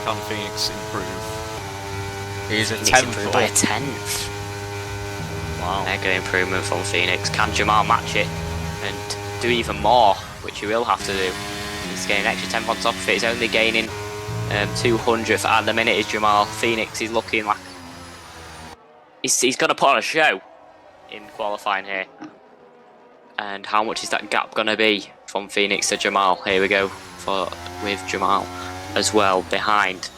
Can Phoenix improve? He's a 10th. Improved by a 10th. Wow. Mega improvement from Phoenix. Can Jamal match it and do even more, which he will have to do? He's getting an extra 10th on top of it. He's only gaining 200th at the minute is Jamal. Phoenix is looking like he's going to put on a show in qualifying here. And how much is that gap going to be from Phoenix to Jamal? Here we go with Jamal as well behind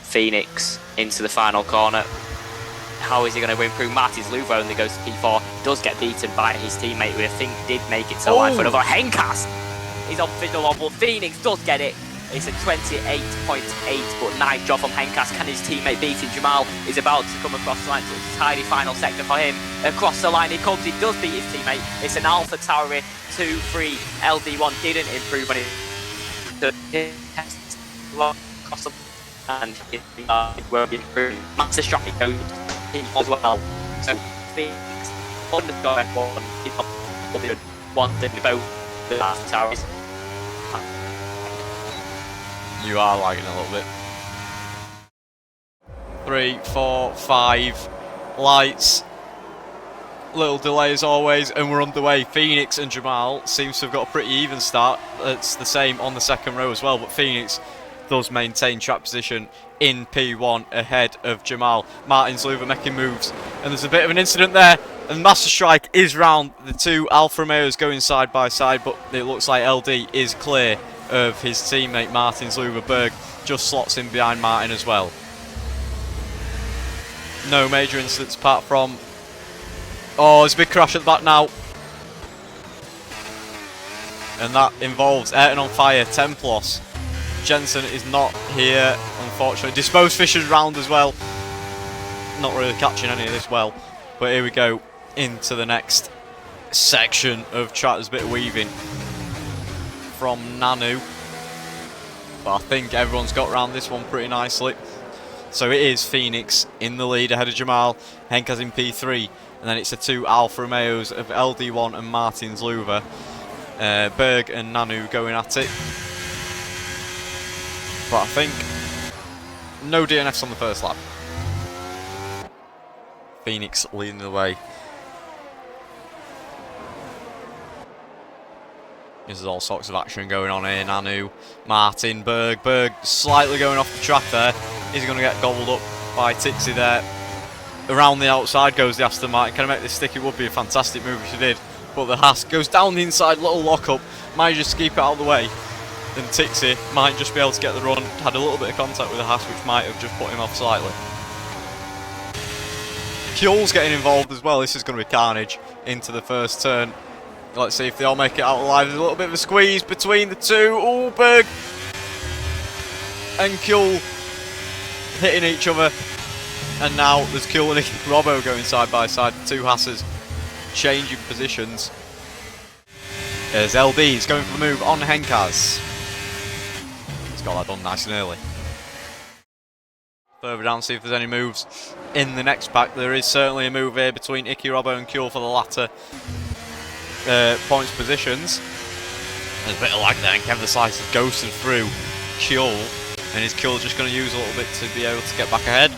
Phoenix into the final corner. How is he going to improve? Martins Luvo only goes to P4. Does get beaten by his teammate who I think did make it to the line for another. Henkas is on fiddle on, but Phoenix does get it. It's a 28.8, but nice job from Henkas. Can his teammate beat him? Jamal is about to come across the line, so it's a tidy final sector for him. Across the line he comes, he does beat his teammate. It's an Alpha Tauri 2-3. LD1 didn't improve when it across the and it won't improve. Master Strike goes as well. So Phoenix on the score one, he's one thing both the Alpha Tauris. You are lagging a little bit. 3, 4, 5. Lights. Little delay as always, and we're underway. Phoenix and Jamal seems to have got a pretty even start. It's the same on the second row as well, but Phoenix does maintain track position in P1 ahead of Jamal. Martins Luva making moves, and there's a bit of an incident there, and Master Strike is round. The two Alfa Romeos going side by side, but it looks like LD is clear of his teammate Martins Luva. Berg just slots in behind Martin as well. No major incidents apart from... Oh, there's a big crash at the back now. And that involves Ayrton on fire, Templos. Jensen is not here, unfortunately. Disposed Fisher's round as well. Not really catching any of this well. But here we go into the next section of track. There's a bit of weaving from Nanu, but I think everyone's got around this one pretty nicely. So it is Phoenix in the lead ahead of Jamal. Henkas in P3, and then it's the two Alfa Romeos of LD1 and Martins Luva. Berg and Nanu going at it, but I think no DNFs on the first lap. Phoenix leading the way. There's all sorts of action going on here. Nanu, Martin, Berg. Berg slightly going off the track there. He's going to get gobbled up by Tixie there. Around the outside goes the Aston Martin. Can I make this stick? It would be a fantastic move if she did. But the Haas goes down the inside, little lock-up. Manages to keep it out of the way. And Tixie might just be able to get the run. Had a little bit of contact with the Haas, which might have just put him off slightly. Kjol's getting involved as well. This is going to be carnage into the first turn. Let's see if they all make it out alive. There's a little bit of a squeeze between the two. Oh, Berg and Kjol hitting each other. And now there's Kjol and Robbo going side by side. The two Hasses changing positions. There's LD. He's going for the move on Henkas. He's got that done nice and early. Further down, see if there's any moves in the next pack. There is certainly a move here between Icky, Robbo and Kjol for the latter. Points positions. There's a bit of lag there, and Kevin the Slice has ghosted through Kjol, and is Kjol just going to use a little bit to be able to get back ahead?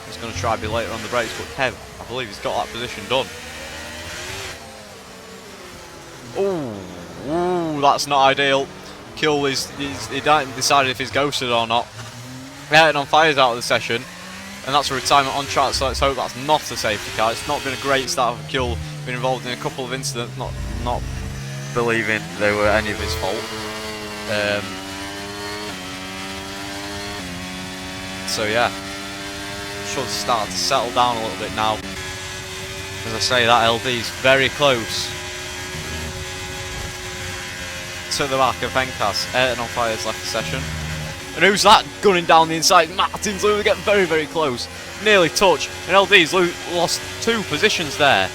He's going to try a bit later on the brakes, but Kev, I believe he's got that position done. Ooh, that's not ideal. Kjol he decided if he's ghosted or not. Ayrton on fire's out of the session, and that's a retirement on track, so let's hope that's not a safety car. It's not been a great start for Kjol. Been involved in a couple of incidents, not believing they were any of his fault. So yeah, should start to settle down a little bit now. As I say, that LD's very close to the back of Henkas. Ayrton on fire's left the session. And who's that gunning down the inside? Martins Luva getting very, very close. Nearly touch. And LD's lost 2 positions there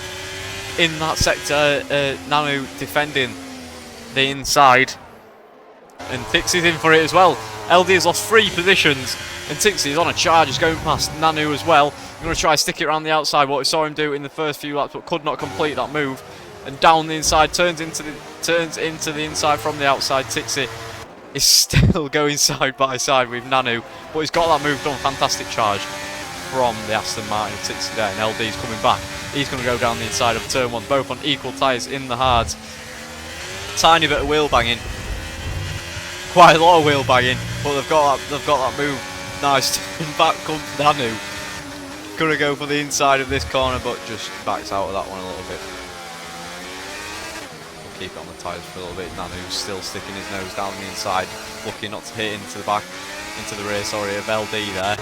in that sector. Nanu defending the inside. And Tixie's in for it as well. LD has lost 3 positions. And Tixie's on a charge. He's going past Nanu as well. I'm going to try to stick it around the outside. What we saw him do in the first few laps, but could not complete that move. And down the inside, turns into the inside from the outside. Tixie is still going side by side with Nanu, but he's got that move done. Fantastic charge from the Aston Martin of Tixie there, and LD's coming back. He's going to go down the inside of turn 1, both on equal tyres in the hards. Tiny bit of wheel banging, quite a lot of wheel banging, but they've got that move. Nice. Back comes Nanu. Gonna go for the inside of this corner, but just backs out of that one a little bit. We'll keep it on the tyres for a little bit. Nanu's still sticking his nose down the inside, looking not to hit into the rear, sorry, of LD there.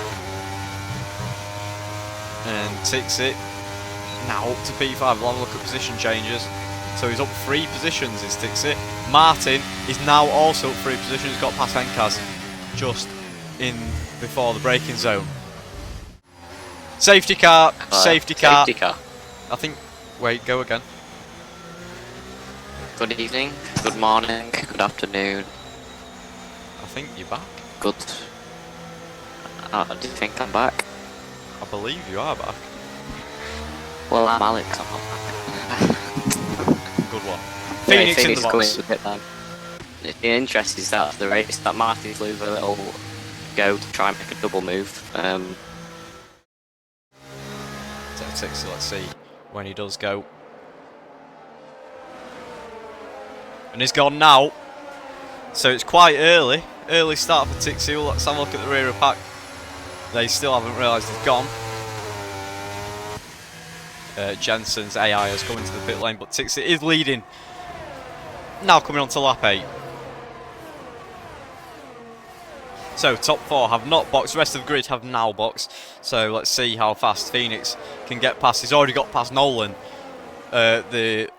And Tixie now up to P5. We'll have a look at position changes. So he's up 3 positions, is Tixie. Martin is now also up 3 positions. He's got past Henkaz just in before the braking zone. Safety car, safety car. Safety car. I think, wait, go again. Good evening, good morning, good afternoon. I think you're back. Good. Do you think I'm back? I believe you are back. Well, I'm Alex, I'm not back. Good one. Yeah, Phoenix in the box. The interest is that the race that Martin flew a little go to try and make a double move. So let's see when he does go. And he's gone now. So it's quite early start for Tixie. Let's have a look at the rear of pack. They still haven't realised he's gone. Jensen's AI has come into the pit lane, but Tixie is leading. Now coming on to lap 8. So top 4 have not boxed, the rest of the grid have now boxed. So let's see how fast Phoenix can get past. He's already got past Nolan, the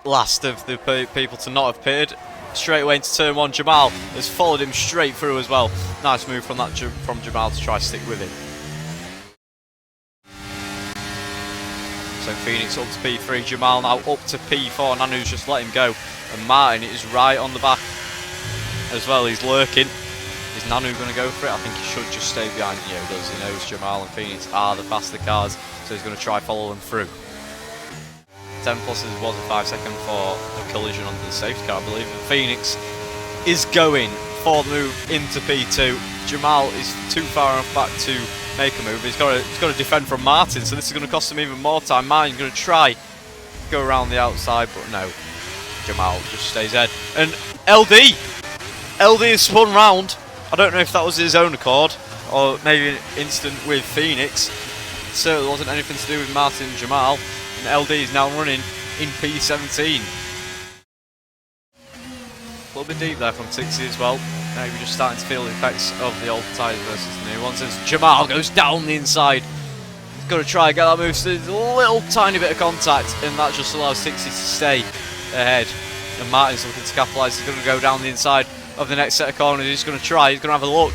last of the people to not have pitted. Straight away into turn 1, Jamal has followed him straight through as well. Nice move from Jamal to try to stick with him. So Phoenix up to P3, Jamal now up to P4, Nanu's just let him go. And Martin is right on the back as well, he's lurking. Is Nanu going to go for it? I think he should just stay behind. Yeah, he does. He knows Jamal and Phoenix are the faster cars, so he's going to try follow them through. 10 pluses was a 5-second for a collision onto the safety car, I believe. And Phoenix is going for the move into P2. Jamal is too far enough back to make a move. He's got to defend from Martin, so this is going to cost him even more time. Martin's going to try go around the outside, but no. Jamal just stays ahead. And LD is spun round. I don't know if that was his own accord, or maybe an incident with Phoenix. It certainly wasn't anything to do with Martin and Jamal. And LD is now running in P17. A little bit deep there from Tixie as well. Maybe just starting to feel the effects of the old tyres versus the new ones. As Jamal goes down the inside. He's got to try and get that move. So there's a little tiny bit of contact, and that just allows Tixie to stay ahead. And Martin's looking to capitalise. He's going to go down the inside of the next set of corners. He's going to try, he's going to have a look,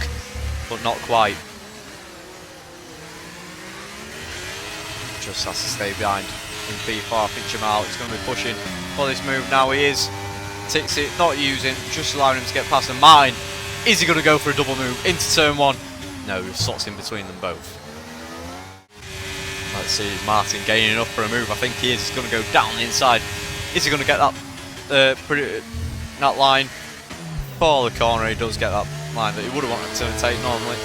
but not quite. Just has to stay behind in P4. I think Jamal is going to be pushing for this move now. He is. Tixie not using, just allowing him to get past him. Martin, is he going to go for a double move into turn 1? No, he slots in between them both. Let's see, is Martin gaining enough for a move? I think he is. He's going to go down the inside. Is he going to get that that line for the corner? He does get that line that he would have wanted to take normally.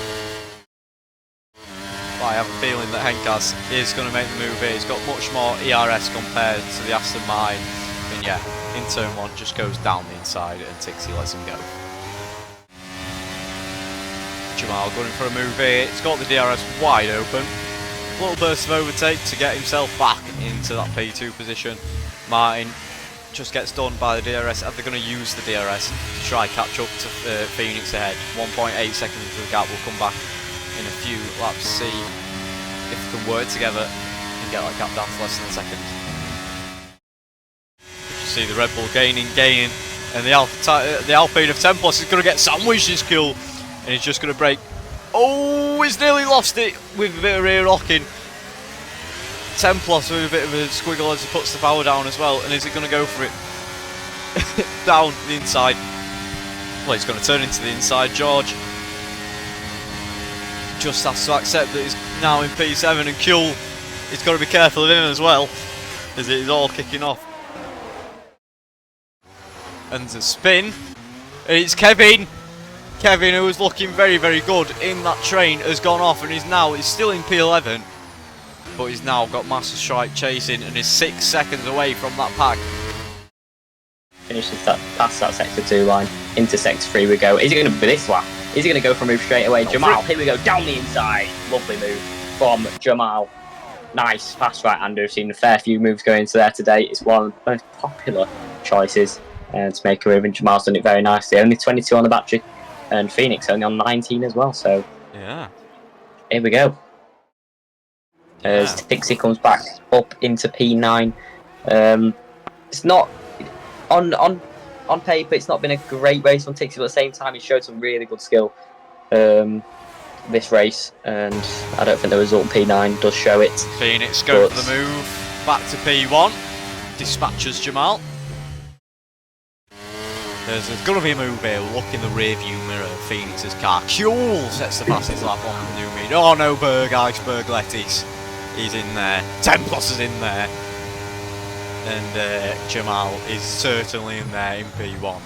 But I have a feeling that Henkaz is going to make the move here. He's got much more ERS compared to the Aston Martin. And yeah, in turn 1 just goes down the inside and Tixie lets him go. Jamal going for a move here. He's got the DRS wide open. Little burst of overtake to get himself back into that P2 position. Martin just gets done by the DRS. Are they going to use the DRS to try catch up to Phoenix ahead? 1.8 seconds of the gap. Will come back in a few laps. See if they can work together and get that gap down to less than a second. You see the Red Bull gaining, and the Alpine of 10 Plus is going to get sandwiched. Is cool, and he's just going to break. Oh, he's nearly lost it with a bit of rear locking. 10 Plus with a bit of a squiggle as he puts the power down as well. And is he going to go for it? Down the inside. Well, he's going to turn into the inside. George just has to accept that he's now in P7, and Kuhl, he's got to be careful of him as well, as it is all kicking off. And the spin. And it's Kevin. Kevin, who was looking very, very good in that train, has gone off and he's still in P11. But he's now got Master Strike chasing and is 6 seconds away from that pack. Finishes that past that sector 2 line. Into sector 3 we go. Is it going to be this lap? Is he going to go for a move straight away? Jamal, here we go, down the inside. Lovely move from Jamal. Nice, fast right-hander. I've seen a fair few moves going into there today. It's one of the most popular choices to make a move, and Jamal's done it very nicely. Only 22 on the battery, and Phoenix only on 19 as well, so yeah. Here we go. As Tixie comes back up into P9. It's not... On paper, it's not been a great race from Tixie, but at the same time, he showed some really good skill this race, and I don't think the result in P9 does show it. Phoenix go for the move back to P1, dispatches Jamal. There's going to be a move here. Look in the rear view mirror of Phoenix's car. Kuhl sets the fastest lap on the new mean. Oh no, Berg, Iceberg Lettis. He's in there. Templos is in there. And Jamal is certainly in there in P1.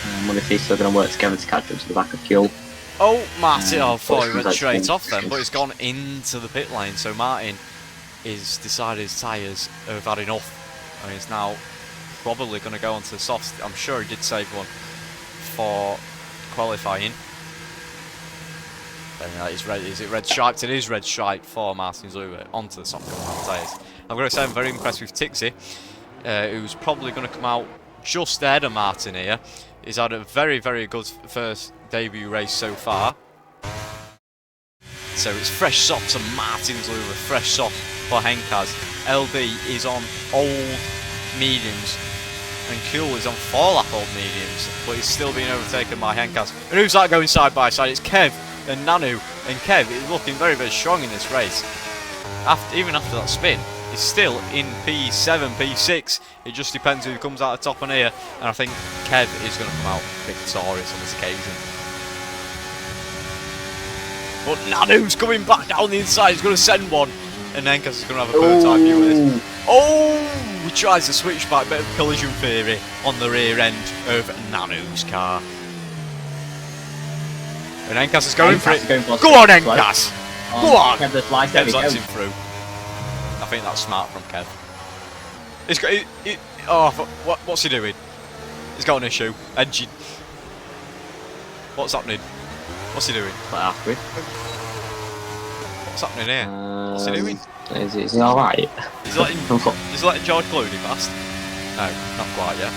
I wonder if he's still going to work together to catch up to the back of Kuhl. Oh, Martin, I thought he went straight off then, but he's gone into the pit lane. So Martin is decided his tyres have had enough, and he's now probably going to go onto the soft. I'm sure he did save one for qualifying. Is it red striped? It is red striped for Martin Zluber onto the soft tyres. I'm going to say I'm very impressed with Tixie, who's probably going to come out just ahead of Martin here. He's had a very, very good first debut race so far. So it's fresh softs and Martin Zluber, fresh soft for Henkaz. LB is on old mediums, and Kuhl is on 4-lap old mediums, but he's still being overtaken by Henkaz. And who's that going side by side? It's Kev and Nanu, and Kev is looking very, very strong in this race. Even after that spin, he's still in P7, P6. It just depends who comes out the top and here, and I think Kev is going to come out victorious on this occasion. But Nanu's coming back down the inside. He's going to send one, and Henkaz is going to have a bird's eye view of this. Oh! He tries to switch back, bit of collision theory on the rear end of Nanu's car. And Henkaz is going for it. Go on, Henkaz! Go on! Kev's lets him through. I think that's smart from Kev. He's got. What's he doing? He's got an issue. Engine. What's happening? What's he doing? What's happening here? What's he doing? Is he alright? He's letting George Clooney past. No, not quite yet.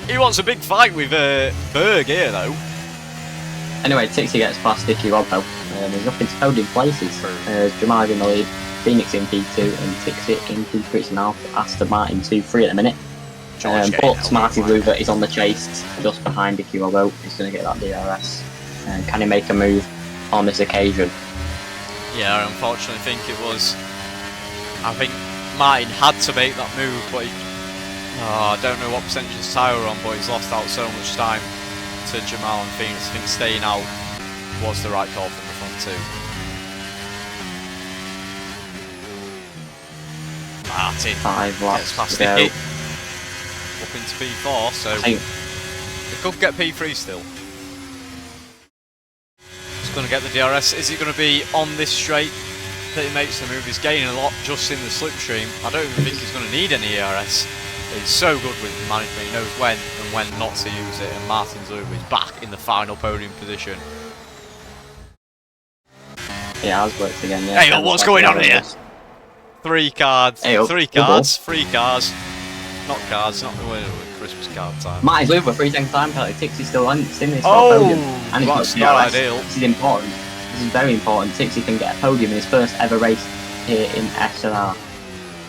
He wants a big fight with Berg here, though. Anyway, Tixie gets past Dicky Robbo. He's up into podium places. Jamal in the lead, Phoenix in P2, and Tixie in P3. So now Aston Martin 2-3 at the minute. But Martin Zluber is on the chase, just behind Dicky Robbo. He's going to get that DRS. Can he make a move on this occasion? Yeah, I unfortunately think it was. I think Martin had to make that move, but I don't know what percentage his tyre were on, but he's lost out so much time to Jamal and Phoenix. I think staying out was the right call from the front two. Martin 5 laps gets past to go. Nicky up into P4, so he could get P3 still. He's going to get the DRS. Is he going to be on this straight that he makes the move? He's gaining a lot just in the slipstream. I don't even think he's going to need any ERS. He's so good with management. He knows when and when not to use it. And Martin Zluber is back in the final podium position. Yeah, has worked again. Yeah. Hey, what's going on here? 3 cards. Hey, 3 cards. 3 cars. Not cards. Not the Christmas card time. Martin Zluber 3 seconds time penalty. Tixie still on. It's in this podium. And That's not ideal. This is important. This is very important. Tixie can get a podium in his first ever race here in SNR.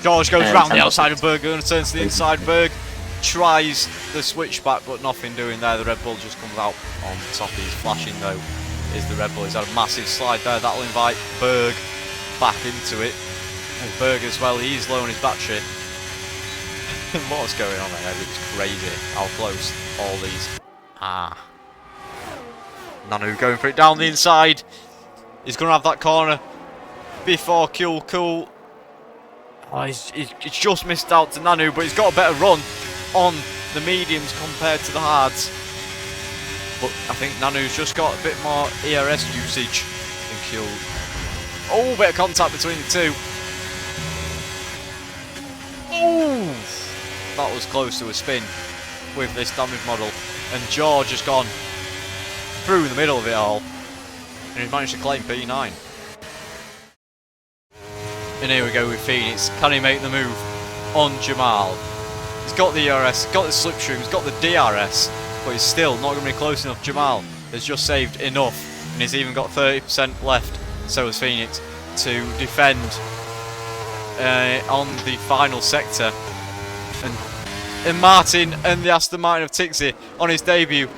George goes round the outside of Berg, going to turn to the inside. Berg tries the switchback, but nothing doing there. The Red Bull just comes out on top. He's flashing though, is the Red Bull. He's had a massive slide there. That'll invite Berg back into it. And Berg as well, he's low on his battery. What's going on there? It's crazy how close all these are. Nanu going for it down the inside. He's going to have that corner before Kuhl. Oh, he's just missed out to Nanu, but he's got a better run on the mediums compared to the hards. But I think Nanu's just got a bit more ERS usage than Kuhl. Oh, bit of contact between the two. Oh, that was close to a spin with this damage model. And George has gone through the middle of it all. And he's managed to claim P9. And here we go with Phoenix. Can he make the move on Jamal? He's got the ERS, got the slipstream, he's got the DRS, but he's still not going to be close enough. Jamal has just saved enough, and he's even got 30% left, so has Phoenix, to defend on the final sector. And Martin and the Aston Martin of Tixie on his debut.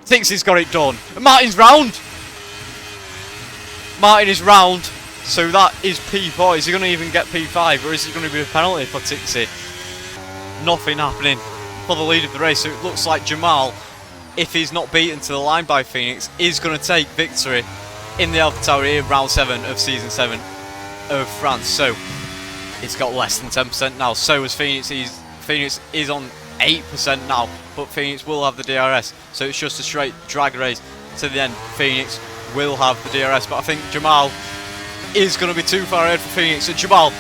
Tixie's got it done. And Martin's round! Martin is round, so that is P4. Is he going to even get P5, or is it going to be a penalty for Tixie? Nothing happening for the lead of the race, so it looks like Jamal, if he's not beaten to the line by Phoenix, is going to take victory in the AlphaTauri in round 7 of season 7 of France. So he's got less than 10% now. So is Phoenix. Phoenix is on 8% now, but Phoenix will have the DRS. So it's just a straight drag race to the end. Phoenix will have the DRS, but I think Jamal is going to be too far ahead for Phoenix. So Jamal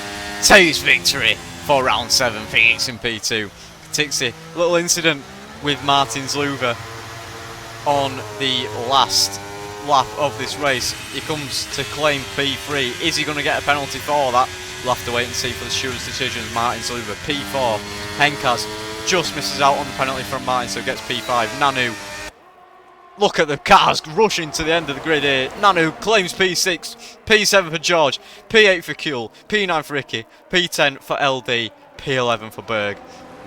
takes victory for round 7. Phoenix in P2. Tixie, little incident with Martin's louver on the last lap of this race. He comes to claim P3. Is he going to get a penalty for that? We'll have to wait and see for the steward's decisions. Martin's louver P4. Henkas just misses out on the penalty from Martin, so gets P5. Nanu, look at the cars rushing to the end of the grid here. Nanu claims P6, P7 for George, P8 for Kuhl, P9 for Ricky, P10 for LD, P11 for Berg.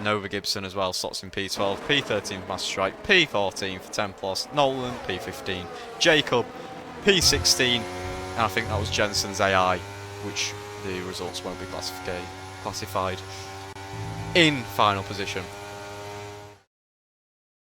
Nova Gibson as well slots in P12, P13 for Master Strike, P14 for Templos, Nolan P15, Jacob P16, and I think that was Jensen's AI, which the results won't be classified in final position.